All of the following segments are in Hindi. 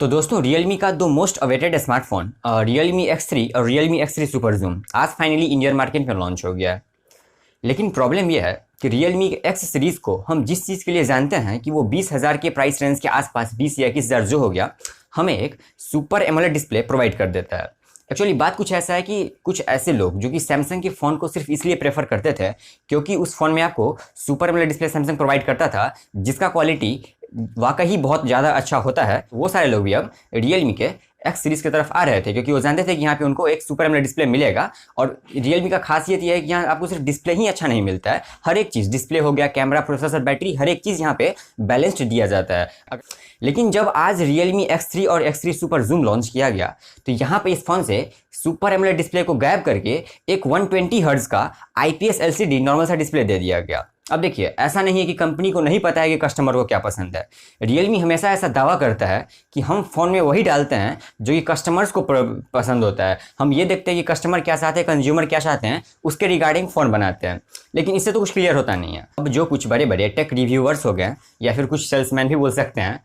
तो दोस्तों Realme का दो most awaited smartphone Realme X3 और Realme X3 सुपर जूम आज फाइनली इंडियन मार्केट में लॉन्च हो गया है। लेकिन प्रॉब्लम यह है कि Realme के X सीरीज़ को हम जिस चीज़ के लिए जानते हैं कि वो 20,000 के प्राइस रेंज के आसपास 20 या 21,000 जो हो गया, हमें एक सुपर एमोलेड डिस्प्ले प्रोवाइड कर देता है। एक्चुअली बात कुछ ऐसा है कि कुछ ऐसे लोग जो कि सैमसंग के फ़ोन को सिर्फ इसलिए प्रेफर करते थे क्योंकि उस फ़ोन में आपको super AMOLED display Samsung provide करता था, जिसका क्वालिटी वाकई बहुत ज़्यादा अच्छा होता है। वो सारे लोग भी अब Realme के X सीरीज़ की तरफ आ रहे थे क्योंकि वो जानते थे कि यहाँ पे उनको एक सुपर एमोलेड डिस्प्ले मिलेगा। और Realme का खासियत ये है कि यहाँ आपको सिर्फ डिस्प्ले ही अच्छा नहीं मिलता है, हर एक चीज़ डिस्प्ले हो गया, कैमरा, प्रोसेसर, बैटरी, हर एक चीज़ यहाँ पे बैलेंस्ड दिया जाता है। लेकिन जब आज Realme X3 और X3 सुपर जूम लॉन्च किया गया तो यहाँ पे इस फ़ोन से सुपर एमोलेड डिस्प्ले को गायब करके एक 120 हर्ट्ज़ का IPS LCD नॉर्मल सा डिस्प्ले दे दिया गया। अब देखिए, ऐसा नहीं है कि कंपनी को नहीं पता है कि कस्टमर को क्या पसंद है। Realme हमेशा ऐसा दावा करता है कि हम फ़ोन में वही डालते हैं जो कि कस्टमर्स को पसंद होता है। हम ये देखते हैं कि कस्टमर क्या चाहते हैं, कंज्यूमर क्या चाहते हैं, उसके रिगार्डिंग फ़ोन बनाते हैं। लेकिन इससे तो कुछ क्लियर होता नहीं है। अब जो कुछ बड़े बड़े टेक रिव्यूअर्स हो गए या फिर कुछ सेल्समैन भी बोल सकते हैं,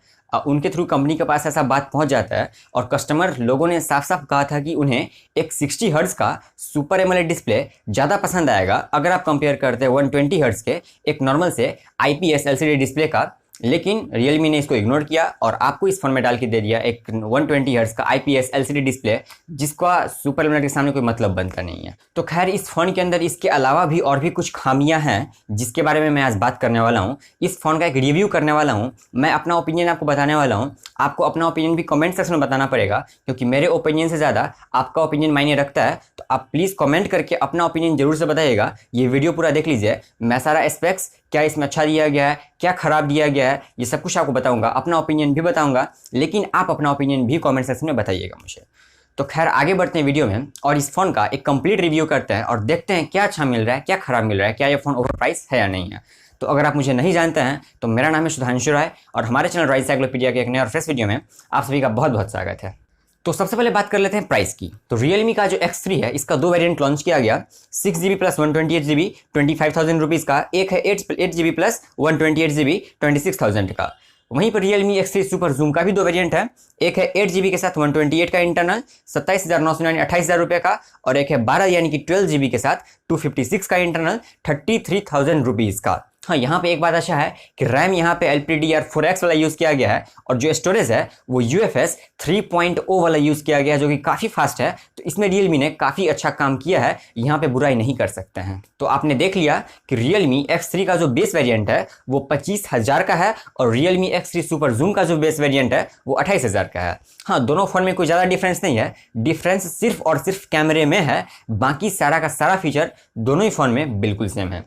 उनके थ्रू कंपनी के पास ऐसा बात पहुंच जाता है और कस्टमर लोगों ने साफ साफ कहा था कि उन्हें एक 60 हर्ट्ज़ का सुपर एमोलेड डिस्प्ले ज़्यादा पसंद आएगा अगर आप कंपेयर करते हैं 120 हर्ट्ज़ के एक नॉर्मल से IPS LCD डिस्प्ले का। लेकिन Realme ने इसको इग्नोर किया और आपको इस फोन में डाल के दे दिया एक 120 हर्ट्ज़ का IPS LCD डिस्प्ले, जिसका सुपर एमोलेड के सामने कोई मतलब बनता नहीं है। तो खैर, इस फ़ोन के अंदर इसके अलावा भी और भी कुछ खामियां हैं जिसके बारे में मैं आज बात करने वाला हूं। इस फ़ोन का एक रिव्यू करने वाला हूं, मैं अपना ओपिनियन आपको बताने वाला हूं। आपको अपना ओपिनियन भी कमेंट सेक्शन में बताना पड़ेगा क्योंकि मेरे ओपिनियन से ज़्यादा आपका ओपिनियन मायने रखता है। तो आप प्लीज़ कमेंट करके अपना ओपिनियन जरूर से बताइएगा। ये वीडियो पूरा देख लीजिए, मैं सारा एस्पेक्ट्स, क्या इसमें अच्छा दिया गया है, क्या ख़राब दिया गया है, ये सब कुछ आपको बताऊंगा, अपना ओपिनियन भी बताऊंगा। लेकिन आप अपना ओपिनियन भी कमेंट सेक्शन में बताइएगा मुझे। तो खैर, आगे बढ़ते हैं वीडियो में और इस फ़ोन का एक कंप्लीट रिव्यू करते हैं और देखते हैं क्या अच्छा मिल रहा है, क्या ख़राब मिल रहा है, क्या ये फ़ोन ओवर प्राइस है या नहीं है। तो अगर आप मुझे नहीं जानते हैं तो मेरा नाम है सुधांशु राय और हमारे चैनल राइस साइक्लोपीडिया के एक नए और फ्रेश वीडियो में आप सभी का बहुत बहुत स्वागत है। तो सबसे पहले बात कर लेते हैं प्राइस की। तो Realme का जो X3 है, इसका दो वेरिएंट लॉन्च किया गया, 6GB प्लस 128GB 25,000 रुपीज़ का। एक है 8GB प्लस 128GB 26,000 का। वहीं पर Realme X3 सुपर जूम का भी दो वेरिएंट है, एक है 8GB के साथ 128 का इंटरनल 27,999 28,000 रुपये का, और एक है 12 यानी कि 12GB के साथ 256 का इंटरनल 33,000 रुपीज़ का। हाँ, यहाँ पे एक बात अच्छा है कि रैम यहाँ पे LPDDR4X वाला यूज़ किया गया है और जो स्टोरेज है वो UFS 3.0 वाला यूज़ किया गया है जो कि काफ़ी फास्ट है। तो इसमें Realme ने काफ़ी अच्छा काम किया है, यहाँ पे बुराई नहीं कर सकते हैं। तो आपने देख लिया कि Realme X3 का जो बेस वेरिएंट है वो 25,000 का है और Realme X3 सुपर जूम का जो बेस वेरिएंट है वो 28,000 का है। हाँ, दोनों फ़ोन में कोई ज़्यादा डिफरेंस नहीं है, डिफरेंस सिर्फ और सिर्फ कैमरे में है, बाकी सारा का सारा फीचर दोनों ही फ़ोन में बिल्कुल सेम है।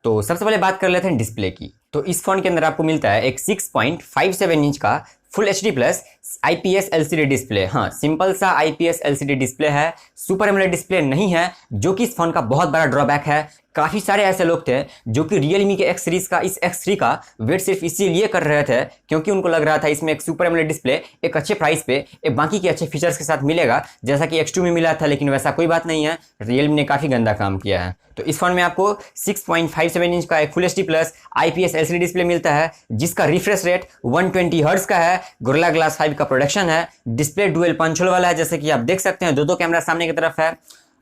तो सबसे पहले बात कर लेते हैं डिस्प्ले की। तो इस फ़ोन के अंदर आपको मिलता है एक 6.57 इंच का full HD plus IPS LCD display. हाँ, सिंपल सा IPS LCD डिस्प्ले है, सुपर एमोलेड डिस्प्ले नहीं है, जो कि इस फ़ोन का बहुत बड़ा ड्रॉबैक है। काफ़ी सारे ऐसे लोग थे जो कि Realme के X सीरीज़ का इस X3 का वेट सिर्फ इसीलिए कर रहे थे क्योंकि उनको लग रहा था इसमें एक सुपर एमोलेड डिस्प्ले एक अच्छे प्राइस पे एक बाकी के अच्छे फीचर्स के साथ मिलेगा, जैसा कि X2 में मिला था। लेकिन वैसा कोई बात नहीं है, Realme ने काफ़ी गंदा काम किया है। तो इस फ़ोन में आपको 6.57 इंच का एक full HD plus IPS LCD display मिलता है, जिसका रिफ्रेश रेट 120 हर्ट्ज़ का है, गोरिल्ला ग्लास 5 का प्रोडक्शन है, डिस्प्ले डुअल पंच होल वाला है, जैसे कि आप देख सकते हैं दो कैमरा सामने की तरफ है।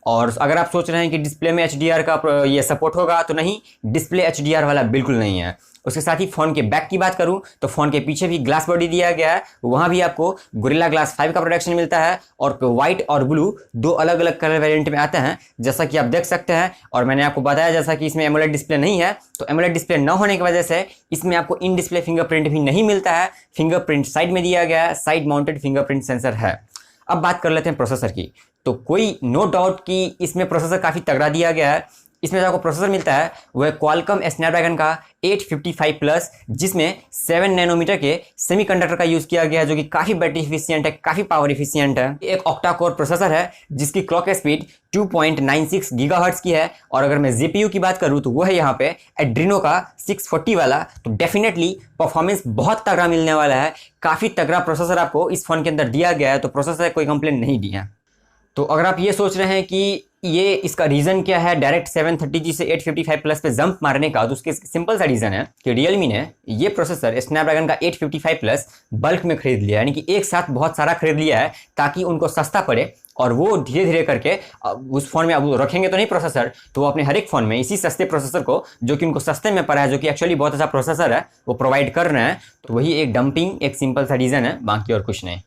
और अगर आप सोच रहे हैं कि डिस्प्ले में HDR का ये सपोर्ट होगा, तो नहीं, डिस्प्ले HDR वाला बिल्कुल नहीं है। उसके साथ ही फ़ोन के बैक की बात करूं तो फ़ोन के पीछे भी ग्लास बॉडी दिया गया है, वहाँ भी आपको गोरिल्ला ग्लास 5 का प्रोडक्शन मिलता है और वाइट और ब्लू दो अलग अलग कलर वेरिएंट में आते हैं, जैसा कि आप देख सकते हैं। और मैंने आपको बताया जैसा कि इसमें एमोलेड डिस्प्ले नहीं है, तो एमोलेड डिस्प्ले न होने की वजह से इसमें आपको इन डिस्प्ले फिंगरप्रिंट भी नहीं मिलता है। फिंगरप्रिंट साइड में दिया गया है, साइड माउंटेड फिंगरप्रिंट सेंसर है। अब बात कर लेते हैं प्रोसेसर की। तो कोई नो डाउट कि इसमें प्रोसेसर काफ़ी तगड़ा दिया गया है। इसमें जो आपको प्रोसेसर मिलता है वो है क्वालकॉम स्नैपड्रैगन का 855 प्लस, जिसमें 7 नैनोमीटर के सेमीकंडक्टर का यूज़ किया गया है, जो कि काफ़ी बैटरी इफिशियंट है, काफ़ी पावर इफिशियंट है। एक ऑक्टा कोर प्रोसेसर है जिसकी क्लॉक स्पीड 2.96 गीगाहर्ट्ज़ की है। और अगर मैं GPU की बात करूँ तो वो है यहाँ पे एड्रीनो का 640 वाला। तो डेफिनेटली परफॉर्मेंस बहुत तगड़ा मिलने वाला है, काफ़ी तगड़ा प्रोसेसर आपको इस फ़ोन के अंदर दिया गया है। तो प्रोसेसर कोई कंप्लेंट नहीं दी है। तो अगर आप ये सोच रहे हैं कि ये इसका रीज़न क्या है डायरेक्ट 730G से 855 प्लस पे जंप मारने का, तो उसके सिंपल सा रीज़न है कि रियलमी ने ये प्रोसेसर स्नैपड्रैगन का 855 प्लस बल्क में खरीद लिया, यानी कि एक साथ बहुत सारा खरीद लिया है ताकि उनको सस्ता पड़े, और वो धीरे धीरे करके उस फोन में अब रखेंगे तो नहीं प्रोसेसर, तो वो अपने हर एक फोन में इसी सस्ते प्रोसेसर को, जो कि उनको सस्ते में पड़ा है, जो कि एक्चुअली बहुत अच्छा प्रोसेसर है, वो प्रोवाइड कर रहे हैं। तो वही एक डंपिंग, एक सिंपल सा रीज़न है, बाकी और कुछ नहीं।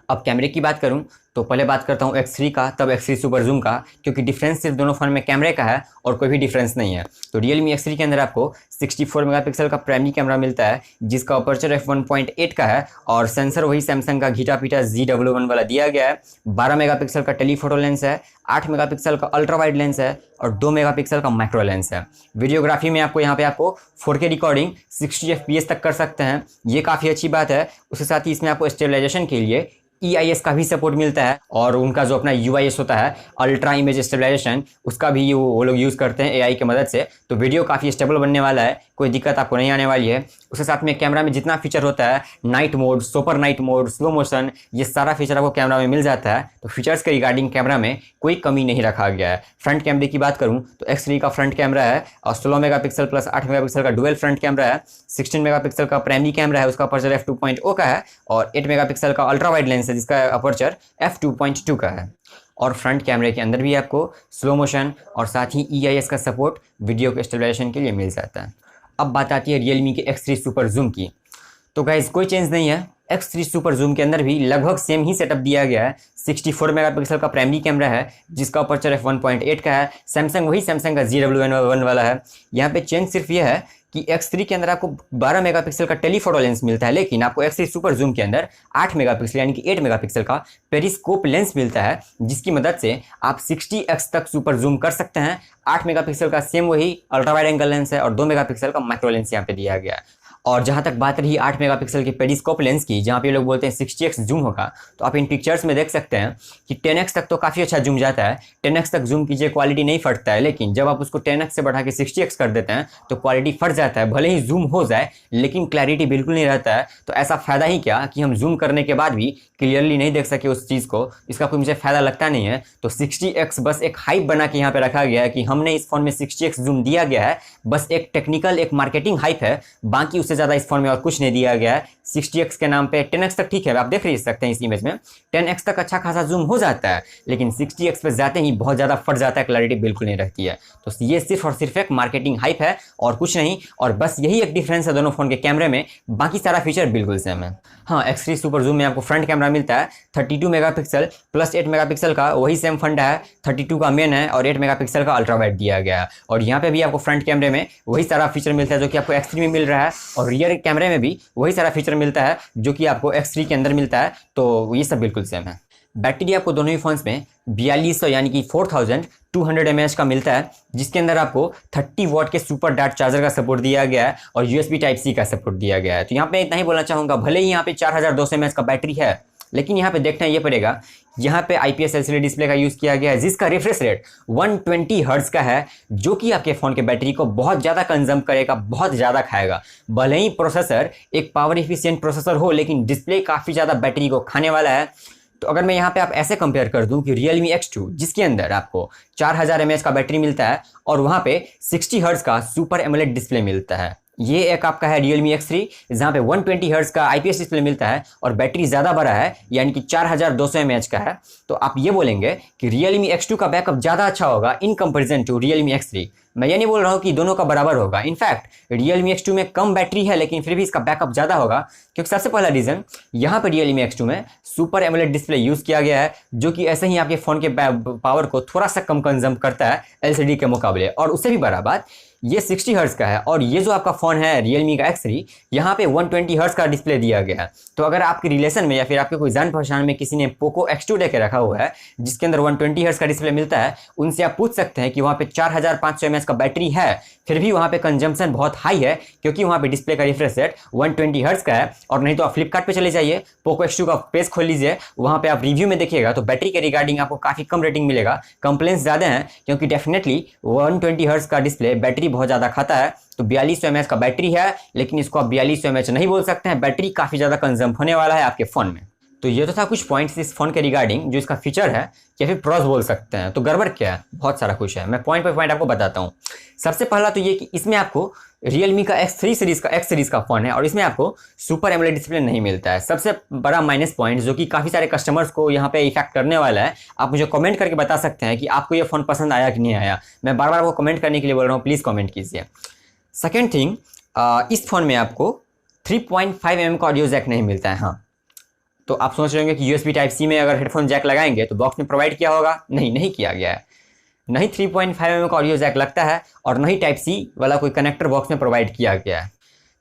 अब कैमरे की बात करूं तो पहले बात करता हूं X3 का, तब X3 सुपर जूम का, क्योंकि डिफरेंस सिर्फ दोनों फोन में कैमरे का है और कोई भी डिफरेंस नहीं है। तो Realme X3 के अंदर आपको 64 मेगापिक्सल का प्राइमरी कैमरा मिलता है, जिसका अपर्चर f1.8 का है, और सेंसर वही सैमसंग का घिटा पीटा ZW1 वाला दिया गया है। 12 मेगापिक्सल का टेलीफोटो लेंस है, 8 मेगापिक्सल का अल्ट्रा वाइड लेंस है, और 2 मेगापिक्सल का माइक्रो लेंस है। वीडियोग्राफी में आपको यहाँ पे आपको 4K रिकॉर्डिंग 60 FPS तक कर सकते हैं, ये काफ़ी अच्छी बात है। उसके साथ ही इसमें आपको स्टेबलाइजेशन के लिए EIS का भी सपोर्ट मिलता है, और उनका जो अपना UIS होता है, अल्ट्रा इमेज स्टेबलाइजेशन, उसका भी वो लोग यूज़ करते हैं AI की मदद से। तो वीडियो काफ़ी स्टेबल बनने वाला है, कोई दिक्कत आपको नहीं आने वाली है। उसके साथ में कैमरा में जितना फीचर होता है, night mode, super night mode, slow motion, ये सारा फीचर आपको कैमरा में मिल जाता है। तो फीचर्स के रिगार्डिंग कैमरा में कोई कमी नहीं रखा गया है। फ्रंट कैमरे की बात करूँ तो X3 का फ्रंट कैमरा है, और 16 मेगापिक्सल प्लस 8 मेगापिक्सल का डुअल फ्रंट कैमरा है। 16 मेगापिक्सल का प्राइमरी कैमरा है, उसका अपर्चर f2.0 का है, और 8 मेगापिक्सल का अल्ट्रा वाइड लेंस है, जिसका अपर्चर f2.2 का है। और फ्रंट कैमरे के अंदर भी आपको स्लो मोशन और साथ ही EIS का सपोर्ट वीडियो के स्टेबलाइजेशन के लिए मिल जाता है। अब बात आती है Realme के X3 सुपर जूम की। तो गाइस कोई चेंज नहीं है, X3 सुपर जूम के अंदर भी लगभग सेम ही सेटअप दिया गया है। 64 मेगापिक्सल का प्राइमरी कैमरा है, जिसका अपर्चर f1.8 का है। सैमसंग वही सैमसंग का ZW1 वाला है। यहाँ पे चेंज सिर्फ ये है कि X3 के अंदर आपको 12 मेगापिक्सल का टेलीफोटो लेंस मिलता है, लेकिन आपको X3 सुपर जूम के अंदर 8 मेगापिक्सल यानी कि 8 मेगापिक्सल का पेरिस्कोप लेंस मिलता है, जिसकी मदद से आप 60x तक सुपर जूम कर सकते हैं। 8 मेगापिक्सल का सेम वही अल्ट्रा वाइड एंगल लेंस है, और 2 मेगापिक्सल का माइक्रो लेंस यहाँ पे दिया गया है। और जहाँ तक बात रही 8 मेगापिक्सल के पेरिस्कोप लेंस की, जहाँ पे लोग बोलते हैं 60x जूम होगा, तो आप इन पिक्चर्स में देख सकते हैं कि 10x तक तो काफ़ी अच्छा जूम जाता है। 10x तक जूम कीजिए, क्वालिटी नहीं फटता है, लेकिन जब आप उसको 10x से बढ़ा के 60x कर देते हैं तो क्वालिटी फट जाता है। भले ही जूम हो जाए, लेकिन क्लैरिटी बिल्कुल नहीं रहता है। तो ऐसा फ़ायदा ही क्या कि हम जूम करने के बाद भी क्लियरली नहीं देख सके उस चीज़ को, इसका कोई मुझे फ़ायदा लगता नहीं है। तो 60x बस एक हाइप बना के यहाँ पे रखा गया है कि हमने इस फोन में 60x जूम दिया गया है, बस एक टेक्निकल, एक मार्केटिंग हाइप है, बाकी उससे ज़्यादा इस फोन में और कुछ नहीं दिया गया है। 60x के नाम पे 10x तक ठीक है, आप देख सकते हैं इस इमेज में 10x तक अच्छा खासा जूम हो जाता है, लेकिन 60x पे जाते ही बहुत ज़्यादा फट जाता है, क्लैरिटी बिल्कुल नहीं रहती है। तो ये सिर्फ और सिर्फ एक मार्केटिंग हाइप है और कुछ नहीं, और बस यही एक डिफरेंस है दोनों फोन के कैमरे में, बाकी सारा फीचर बिल्कुल सेम है। हाँ, X3 सुपर जूम में आपको फ्रंट कैमरा मिलता है 32 मेगापिक्सल प्लस 8 मेगापिक्सल का, वही सेम फंडा है, 32 का मेन है और 8 मेगापिक्सल का अल्ट्रा वाइड दिया गया है। और यहाँ पे भी आपको फ्रंट कैमरे में वही सारा फीचर मिलता है जो कि आपको X3 में मिल रहा है, और रियर कैमरे में भी वही सारा फीचर मिलता है जो कि आपको X3 के अंदर मिलता है। तो ये सब बिल्कुल सेम है। बैटरी आपको दोनों ही फोन्स में 4200 यानी कि 4200 mAh का मिलता है, जिसके अंदर आपको 30 वॉट के सुपर डार्ट चार्जर का सपोर्ट दिया गया है और USB Type-C का सपोर्ट दिया गया है। तो यहाँ पे इतना ही बोलना चाहूँगा, भले ही यहाँ पे 4200 mAh का बैटरी है, लेकिन यहाँ पे देखना ये पड़ेगा, यहाँ पे IPS LCD डिस्प्ले का यूज़ किया गया है, जिसका रिफ्रेश रेट 120 हर्ट्ज का है, जो कि आपके फ़ोन के बैटरी को बहुत ज़्यादा कंज्यूम करेगा, बहुत ज़्यादा खाएगा। भले ही प्रोसेसर एक पावर एफिशिएंट प्रोसेसर हो, लेकिन डिस्प्ले काफ़ी ज़्यादा बैटरी को खाने वाला है। तो अगर मैं यहाँ पे आप ऐसे कंपेयर कर दूं कि Realme X2 जिसके अंदर आपको 4000 mAh का बैटरी मिलता है और वहाँ पे 60 हर्ट्ज का सुपर एमोलेड डिस्प्ले मिलता है, ये एक आपका है Realme X3 जहाँ पे 120 हर्ट्ज का IPS डिस्प्ले मिलता है और बैटरी ज़्यादा बड़ा है, यानी कि 4200 mAh का है। तो आप ये बोलेंगे कि Realme X2 का बैकअप ज़्यादा अच्छा होगा in comparison to Realme X3। मैं ये नहीं बोल रहा हूँ कि दोनों का बराबर होगा, इनफैक्ट Realme X2 में कम बैटरी है, लेकिन फिर भी इसका बैकअप ज़्यादा होगा, क्योंकि सबसे पहला रीज़न यहाँ पर Realme X2 में सुपर एमोलेड डिस्प्ले यूज़ किया गया है, जो कि ऐसे ही आपके फ़ोन के पावर को थोड़ा सा कम कंज्यूम करता है LCD के मुकाबले। और उससे भी बड़ा बात, ये 60 हर्ट्ज का है और ये जो आपका फ़ोन है Realme का X3, यहाँ पे 120 हर्ट्ज का डिस्प्ले दिया गया है। तो अगर आपके रिलेशन में या फिर आपके कोई जान पहचान में किसी ने पोको X2 लेके रखा हुआ है जिसके अंदर 120 हर्ट्ज का डिस्प्ले मिलता है, उनसे आप पूछ सकते हैं कि वहाँ पे 4500 mAh का बैटरी है, फिर भी वहाँ पे कंजम्पशन बहुत हाई है, क्योंकि वहाँ पे डिस्प्ले का रिफ्रेश रेट 120 हर्ट्ज का है। और नहीं तो आप फ्लिपकार्ट पे चले जाइए, पोको X2 का पेज खोल लीजिए, वहाँ पे आप रिव्यू में देखिएगा तो बैटरी के रिगार्डिंग आपको काफ़ी कम रेटिंग मिलेगा। कंप्लेंट्स ज़्यादा हैं, क्योंकि डेफिनेटली 120 हर्ट्ज का डिस्प्ले बैटरी बहुत ज़्यादा खाता है। तो 4200 mAh का बैटरी है, लेकिन इसको आप 4200 mAh नहीं बोल सकते हैं, बैटरी काफ़ी ज़्यादा कंज्यूम होने वाला है आपके फ़ोन में। तो ये तो था कुछ पॉइंट्स इस फ़ोन के रिगार्डिंग, जो इसका फीचर है या फिर प्रॉस बोल सकते हैं। तो गड़बड़ क्या है, बहुत सारा कुछ है, मैं पॉइंट बाय पॉइंट आपको बताता हूँ। सबसे पहला तो ये कि इसमें आपको Realme का X सीरीज़ का फ़ोन है और इसमें आपको सुपर एमोलेड डिस्प्ले नहीं मिलता है। सबसे बड़ा माइनस पॉइंट जो कि काफ़ी सारे कस्टमर्स को यहाँ पे इफेक्ट करने वाला है। आप मुझे कमेंट करके बता सकते हैं कि आपको ये फ़ोन पसंद आया कि नहीं आया। मैं बार बार आपको कमेंट करने के लिए बोल रहा हूँ, प्लीज़ कमेंट कीजिए। सेकेंड थिंग, इस फ़ोन में आपको 3.5 mm का ऑडियो जैक नहीं मिलता है। हाँ, तो आप सोच रहे होंगे कि USB Type-C में अगर हेडफोन जैक लगाएंगे तो बॉक्स में प्रोवाइड किया होगा। नहीं किया गया है। नहीं 3.5 mm का ऑडियो जैक लगता है और नहीं Type-C वाला कोई कनेक्टर बॉक्स में प्रोवाइड किया गया है।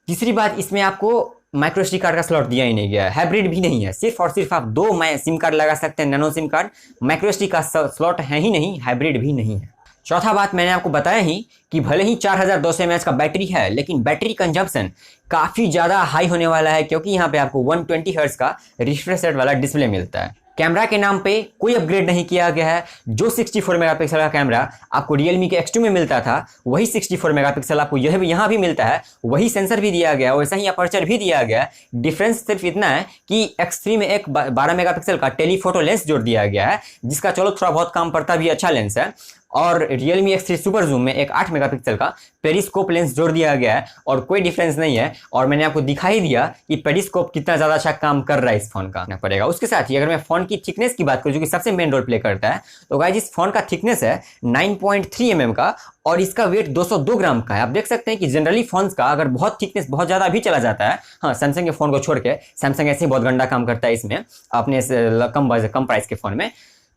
तीसरी बात, इसमें आपको माइक्रो SD कार्ड का स्लॉट दिया ही नहीं गया है, हाइब्रिड भी नहीं है। सिर्फ और सिर्फ आप 2 सिम कार्ड लगा सकते हैं, nano SIM card. Micro SD का स्लॉट है ही नहीं, हाइब्रिड भी नहीं है। चौथा बात, मैंने आपको बताया ही कि भले ही 4200 mAh का बैटरी है, लेकिन बैटरी कंजम्पशन काफ़ी ज़्यादा हाई होने वाला है, क्योंकि यहाँ पे आपको 120 हर्ट्ज का रिफ्रेश रेट वाला डिस्प्ले मिलता है। कैमरा के नाम पे कोई अपग्रेड नहीं किया गया है। जो 64 मेगापिक्सल का कैमरा आपको Realme के X2 में मिलता था, वही 64 मेगापिक्सल आपको यहाँ भी मिलता है। वही सेंसर भी दिया गया, वैसा ही अपर्चर भी दिया गया। डिफरेंस सिर्फ इतना है कि X3 में एक 12 मेगापिक्सल का टेलीफोटो लेंस जोड़ दिया गया है, जिसका चलो थोड़ा बहुत काम पड़ता भी अच्छा लेंस है। और Realme X3 सुपर जूम में एक 8 मेगापिक्सल का पेरिस्कोप लेंस जोड़ दिया गया है, और कोई डिफरेंस नहीं है। और मैंने आपको दिखाई दिया कि पेरिस्कोप कितना ज़्यादा अच्छा काम कर रहा है इस फोन का ना पड़ेगा। उसके साथ ही अगर मैं फ़ोन की थिकनेस की बात करूँ, जो कि सबसे मेन रोल प्ले करता है, तो गाइस इस फोन का थिकनेस है 9.3 mm का और इसका वेट 202 ग्राम का है। आप देख सकते हैं कि जनरली फोन्स का अगर बहुत थिकनेस बहुत ज़्यादा भी चला जाता है, हाँ सैमसंग के फ़ोन को छोड़ के, सैमसंग ऐसे ही बहुत गंदा काम करता है इसमें अपने कम प्राइस के फ़ोन में,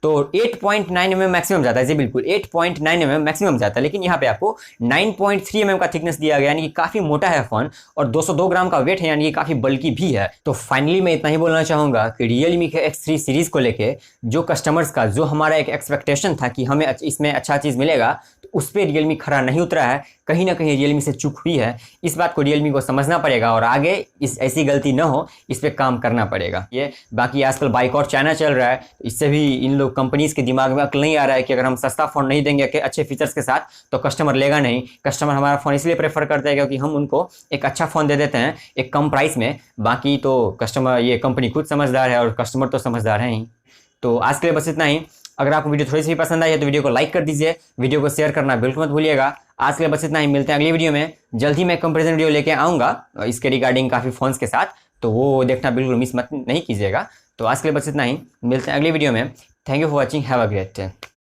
तो 8.9 mm मैक्सिमम जाता है। जी बिल्कुल 8.9 mm मैक्सिमम जाता है, लेकिन यहाँ पे आपको 9.3 mm का थिकनेस दिया गया, यानी कि काफ़ी मोटा है फ़ोन, और 202 ग्राम का वेट है, यानी कि काफ़ी बल्कि भी है। तो फाइनली मैं इतना ही बोलना चाहूँगा कि Realme के X3 सीरीज़ को लेके जो कस्टमर्स का जो हमारा एक एक्सपेक्टेशन था कि हमें इसमें अच्छा चीज़ मिलेगा, तो उस पर Realme खरा नहीं उतरा है। कहीं ना कहीं Realme से चूक हुई है। इस बात को Realme को समझना पड़ेगा और आगे ऐसी गलती न हो, इस पर काम करना पड़ेगा। ये बाकी आजकल बाइकआउट चाइना चल रहा है, तो इससे भी इन लोग कंपनीज के दिमाग में अक्ल नहीं आ रहा है कि अगर हम सस्ता फ़ोन नहीं देंगे कि अच्छे फीचर्स के साथ, तो कस्टमर लेगा नहीं। कस्टमर हमारा फ़ोन इसलिए प्रेफर करता है क्योंकि हम उनको एक अच्छा फ़ोन दे देते हैं एक कम प्राइस में। बाकी तो कस्टमर, ये कंपनी खुद समझदार है और कस्टमर तो समझदार है ही। तो आज के लिए बस इतना ही। अगर आपको वीडियो थोड़ी सी पसंद आई है तो वीडियो को लाइक कर दीजिए, वीडियो को शेयर करना बिल्कुल मत भूलिएगा। आज के लिए बस इतना ही, मिलते हैं अगली वीडियो में। जल्द ही मैं कंपैरिजन वीडियो लेके आऊँगा इसके रिगार्डिंग काफ़ी फ़ोन्स के साथ, तो वो देखना बिल्कुल मिस मत नहीं कीजिएगा। तो आज के लिए बस इतना ही, मिलते हैं अगली वीडियो में। Thank you for watching, have a great day.